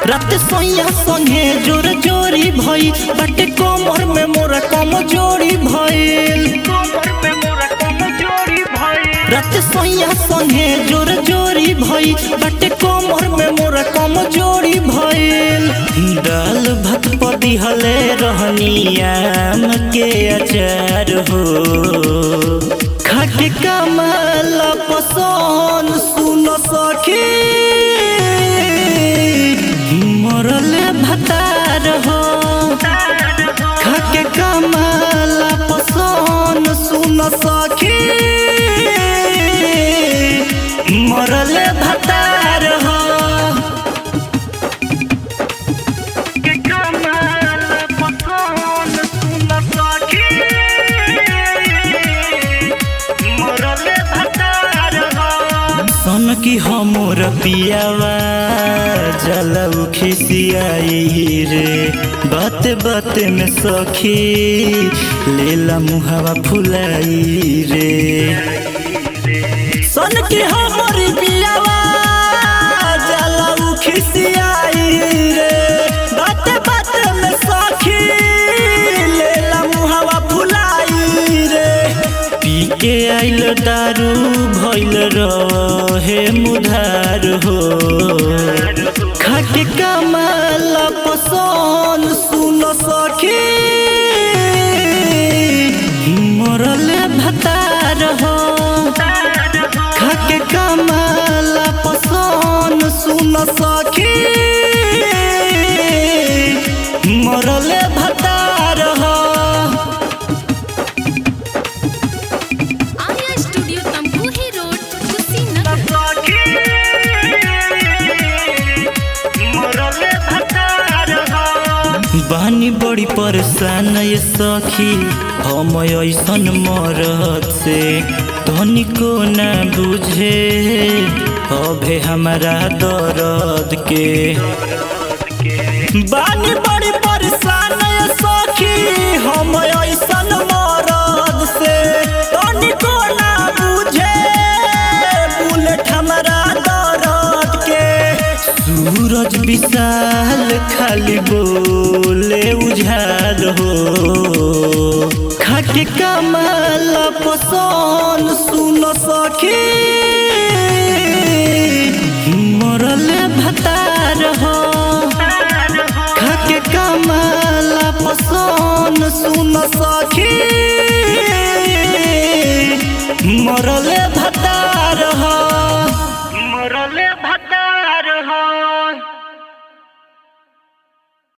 रात सोया संगे जोर जोरी भई बटे कोमर में मोरा कमजोरी भइल। रात सोया संगे जोर जोरी भई बटे कोमर में मोरा कमजोरी भइल। दाल भात पदी हले रहनी आम के अचार हो खाके कमल पसंद सुन सखी मरले भतार हो खाके कमल पसंद सुन सखी मरले भतार हो। सन की हमर पियावा जलऊ खिसियाई रे बात बात में सखी लेला मुहावा फुलाई रे। सन की हमर पियावा जलऊ खिसियाई रे बात बात में सखी लेला मुहावा फुलाई रे। पी के आइल दारू भइल रहे मुधार हो खाके कमल पसंद सुन सखी मरले भतार हो खाके कमल पसंद सुन सखी मरले भतार हो। बानी बड़ी परेशान ये सखी हम ऐसन मरद से तनिको न बुझे अभे हमारा दर्द के। बानी बड़ी परेशान ये सखी हम ऐसन मरद से तनिको न बुझे बुलेट हमारा दर्द के। सूरज विशाल खाली बोले उजाल हो खाके कमल पसंद सुन सखी मरले भतार हो खाके कमल पसंद सुन सखी मरले भतार हो।